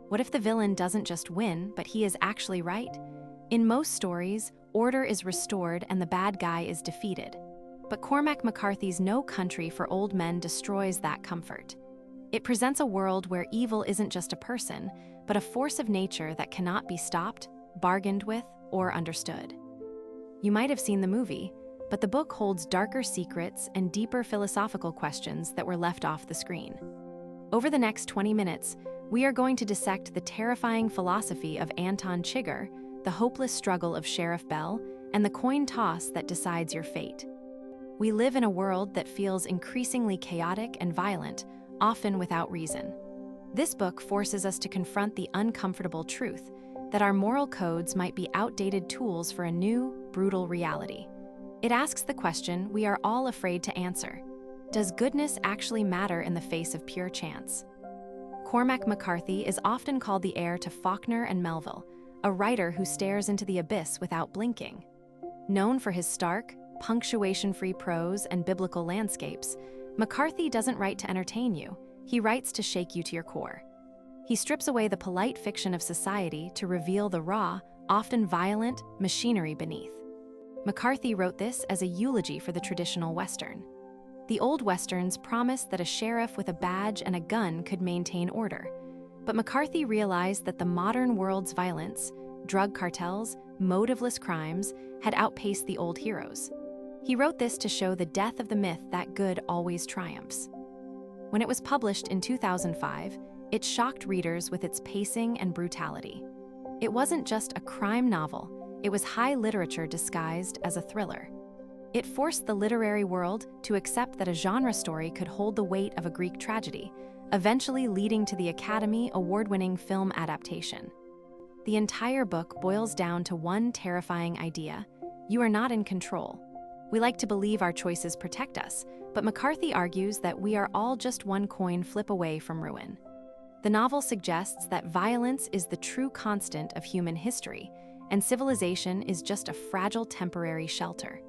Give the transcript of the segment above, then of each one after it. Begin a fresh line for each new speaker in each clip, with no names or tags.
What if the villain doesn't just win, but he is actually right? In most stories, order is restored and the bad guy is defeated. But Cormac McCarthy's No Country for Old Men destroys that comfort. It presents a world where evil isn't just a person, but a force of nature that cannot be stopped, bargained with, or understood. You might have seen the movie, but the book holds darker secrets and deeper philosophical questions that were left off the screen. Over the next 20 minutes, we are going to dissect the terrifying philosophy of Anton Chigurh, the hopeless struggle of Sheriff Bell, and the coin toss that decides your fate. We live in a world that feels increasingly chaotic and violent, often without reason. This book forces us to confront the uncomfortable truth that our moral codes might be outdated tools for a new, brutal reality. It asks the question we are all afraid to answer: does goodness actually matter in the face of pure chance? Cormac McCarthy is often called the heir to Faulkner and Melville, a writer who stares into the abyss without blinking. Known for his stark, punctuation-free prose and biblical landscapes, McCarthy doesn't write to entertain you, he writes to shake you to your core. He strips away the polite fiction of society to reveal the raw, often violent, machinery beneath. McCarthy wrote this as a eulogy for the traditional Western. The old Westerns promised that a sheriff with a badge and a gun could maintain order. But McCarthy realized that the modern world's violence, drug cartels, motiveless crimes, had outpaced the old heroes. He wrote this to show the death of the myth that good always triumphs. When it was published in 2005, it shocked readers with its pacing and brutality. It wasn't just a crime novel, it was high literature disguised as a thriller. It forced the literary world to accept that a genre story could hold the weight of a Greek tragedy, eventually leading to the Academy Award-winning film adaptation. The entire book boils down to one terrifying idea: you are not in control. We like to believe our choices protect us, but McCarthy argues that we are all just one coin flip away from ruin. The novel suggests that violence is the true constant of human history, and civilization is just a fragile temporary shelter.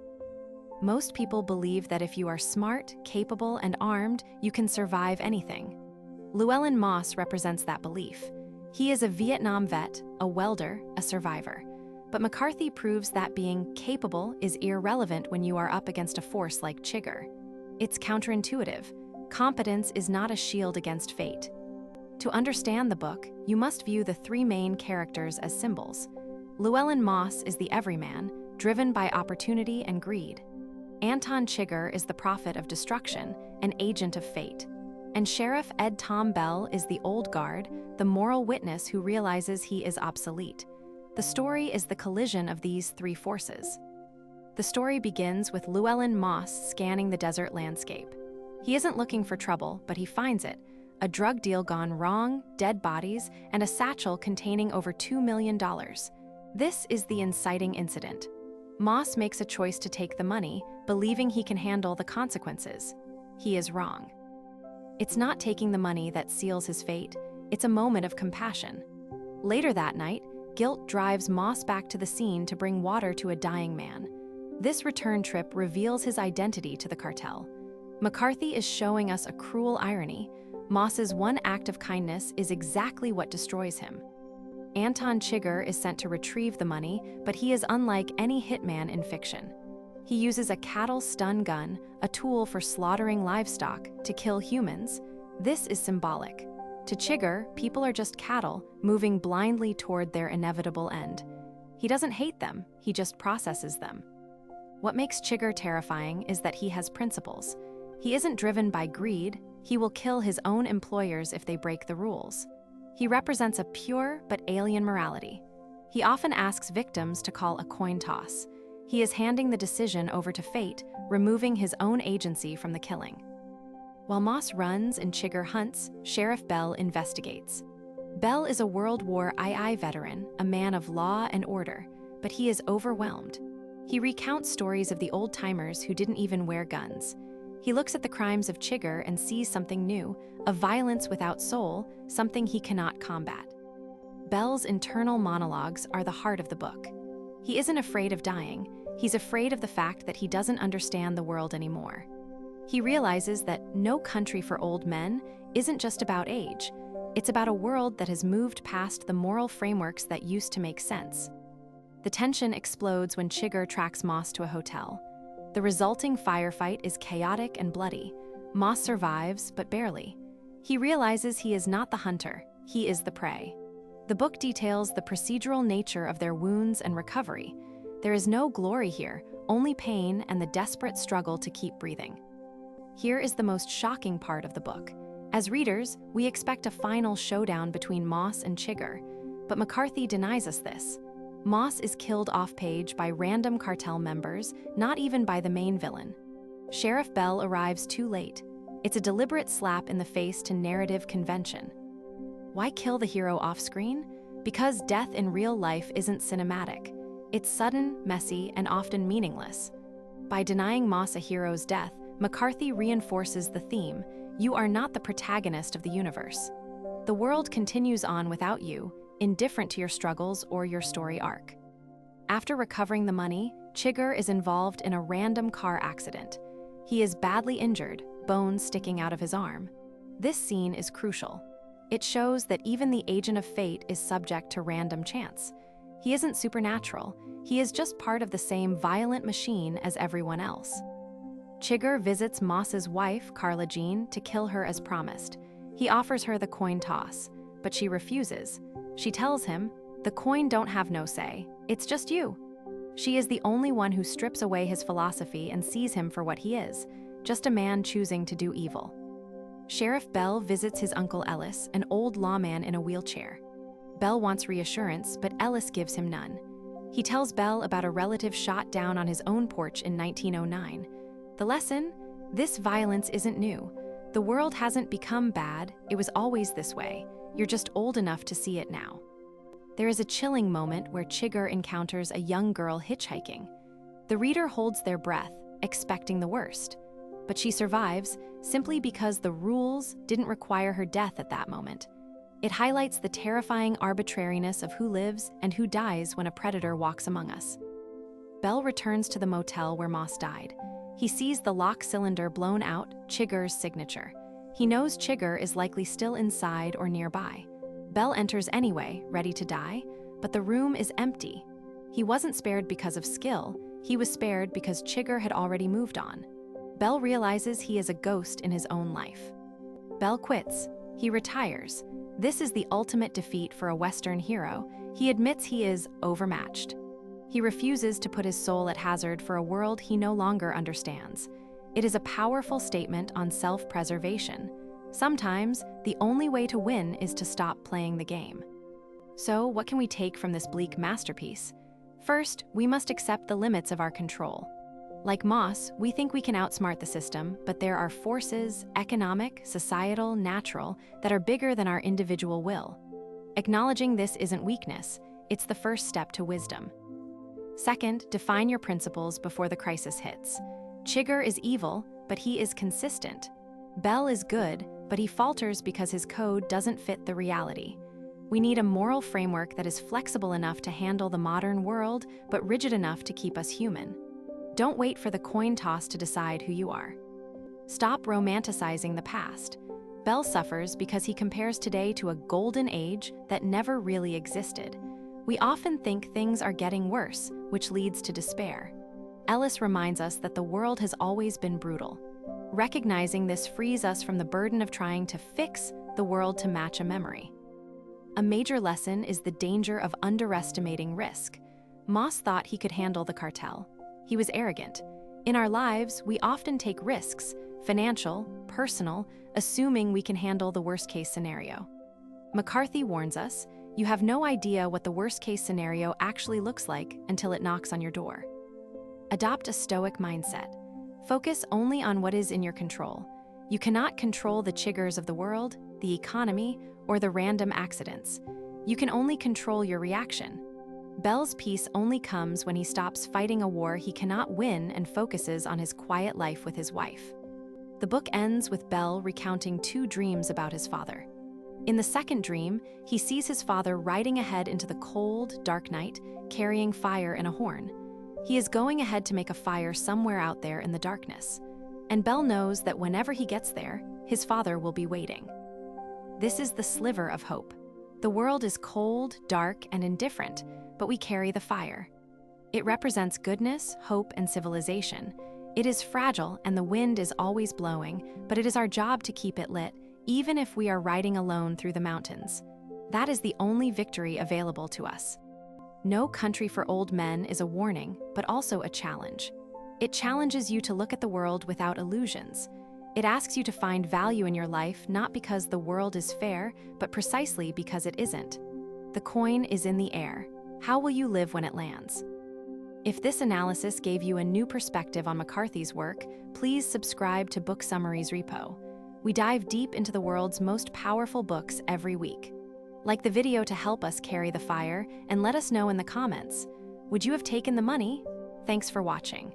Most people believe that if you are smart, capable, and armed, you can survive anything. Llewellyn Moss represents that belief. He is a Vietnam vet, a welder, a survivor. But McCarthy proves that being capable is irrelevant when you are up against a force like Chigurh. It's counterintuitive. Competence is not a shield against fate. To understand the book, you must view the three main characters as symbols. Llewellyn Moss is the everyman, driven by opportunity and greed. Anton Chigurh is the prophet of destruction, an agent of fate. And Sheriff Ed Tom Bell is the old guard, the moral witness who realizes he is obsolete. The story is the collision of these three forces. The story begins with Llewellyn Moss scanning the desert landscape. He isn't looking for trouble, but he finds it: a drug deal gone wrong, dead bodies, and a satchel containing over $2 million. This is the inciting incident. Moss makes a choice to take the money, believing he can handle the consequences. He is wrong. It's not taking the money that seals his fate, it's a moment of compassion. Later that night, guilt drives Moss back to the scene to bring water to a dying man. This return trip reveals his identity to the cartel. McCarthy is showing us a cruel irony. Moss's one act of kindness is exactly what destroys him. Anton Chigurh is sent to retrieve the money, but he is unlike any hitman in fiction. He uses a cattle stun gun, a tool for slaughtering livestock, to kill humans. This is symbolic. To Chigurh, people are just cattle, moving blindly toward their inevitable end. He doesn't hate them, he just processes them. What makes Chigurh terrifying is that he has principles. He isn't driven by greed, he will kill his own employers if they break the rules. He represents a pure but alien morality. He often asks victims to call a coin toss. He is handing the decision over to fate, removing his own agency from the killing. While Moss runs and Chigurh hunts, Sheriff Bell investigates. Bell is a World War II veteran, a man of law and order, but he is overwhelmed. He recounts stories of the old-timers who didn't even wear guns. He looks at the crimes of Chigurh and sees something new, a violence without soul, something he cannot combat. Bell's internal monologues are the heart of the book. He isn't afraid of dying, he's afraid of the fact that he doesn't understand the world anymore. He realizes that No Country for Old Men isn't just about age, It's about a world that has moved past the moral frameworks that used to make sense. The tension explodes when Chigurh tracks Moss to a hotel. The resulting firefight is chaotic and bloody. Moss survives, but barely. He realizes he is not the hunter, he is the prey. The book details the procedural nature of their wounds and recovery. There is no glory here, only pain and the desperate struggle to keep breathing. Here is the most shocking part of the book. As readers, we expect a final showdown between Moss and Chigurh, but McCarthy denies us this. Moss is killed off-page by random cartel members, not even by the main villain. Sheriff Bell arrives too late. It's a deliberate slap in the face to narrative convention. Why kill the hero off-screen? Because death in real life isn't cinematic. It's sudden, messy, and often meaningless. By denying Moss a hero's death, McCarthy reinforces the theme: you are not the protagonist of the universe. The world continues on without you, indifferent to your struggles or your story arc. After recovering the money, Chigurh is involved in a random car accident. He is badly injured, bones sticking out of his arm. This scene is crucial. It shows that even the agent of fate is subject to random chance. He isn't supernatural, he is just part of the same violent machine as everyone else. Chigurh visits Moss's wife, Carla Jean, to kill her as promised. He offers her the coin toss, but she refuses. She tells him, "The coin don't have no say, it's just you." She is the only one who strips away his philosophy and sees him for what he is, just a man choosing to do evil. Sheriff Bell visits his uncle Ellis, an old lawman in a wheelchair. Bell wants reassurance, but Ellis gives him none. He tells Bell about a relative shot down on his own porch in 1909. The lesson? This violence isn't new. The world hasn't become bad, it was always this way. You're just old enough to see it now. There is a chilling moment where Chigurh encounters a young girl hitchhiking. The reader holds their breath, expecting the worst. But she survives simply because the rules didn't require her death at that moment. It highlights the terrifying arbitrariness of who lives and who dies when a predator walks among us. Bell returns to the motel where Moss died. He sees the lock cylinder blown out, Chigurh's signature. He knows Chigurh is likely still inside or nearby. Bell enters anyway, ready to die, but the room is empty. He wasn't spared because of skill, he was spared because Chigurh had already moved on. Bell realizes he is a ghost in his own life. Bell quits. He retires. This is the ultimate defeat for a Western hero. He admits he is overmatched. He refuses to put his soul at hazard for a world he no longer understands. It is a powerful statement on self-preservation. Sometimes, the only way to win is to stop playing the game. So, what can we take from this bleak masterpiece? First, we must accept the limits of our control. Like Moss, we think we can outsmart the system, but there are forces, economic, societal, natural, that are bigger than our individual will. Acknowledging this isn't weakness, it's the first step to wisdom. Second, define your principles before the crisis hits. Chigurh is evil, but he is consistent. Bell is good, but he falters because his code doesn't fit the reality. We need a moral framework that is flexible enough to handle the modern world, but rigid enough to keep us human. Don't wait for the coin toss to decide who you are. Stop romanticizing the past. Bell suffers because he compares today to a golden age that never really existed. We often think things are getting worse, which leads to despair. Ellis reminds us that the world has always been brutal. Recognizing this frees us from the burden of trying to fix the world to match a memory. A major lesson is the danger of underestimating risk. Moss thought he could handle the cartel. He was arrogant. In our lives, we often take risks, financial, personal, assuming we can handle the worst-case scenario. McCarthy warns us, you have no idea what the worst-case scenario actually looks like until it knocks on your door. Adopt a stoic mindset. Focus only on what is in your control. You cannot control the Chigurhs of the world, the economy, or the random accidents. You can only control your reaction. Bell's peace only comes when he stops fighting a war he cannot win and focuses on his quiet life with his wife. The book ends with Bell recounting 2 dreams about his father. In the second dream, he sees his father riding ahead into the cold, dark night, carrying fire and a horn. He is going ahead to make a fire somewhere out there in the darkness. And Bell knows that whenever he gets there, his father will be waiting. This is the sliver of hope. The world is cold, dark, and indifferent, but we carry the fire. It represents goodness, hope, and civilization. It is fragile and the wind is always blowing, but it is our job to keep it lit, even if we are riding alone through the mountains. That is the only victory available to us. No Country for Old Men is a warning, but also a challenge. It challenges you to look at the world without illusions. It asks you to find value in your life not because the world is fair, but precisely because it isn't. The coin is in the air. How will you live when it lands? If this analysis gave you a new perspective on McCarthy's work, please subscribe to Book Summaries Repo. We dive deep into the world's most powerful books every week. Like the video to help us carry the fire, and let us know in the comments. Would you have taken the money? Thanks for watching.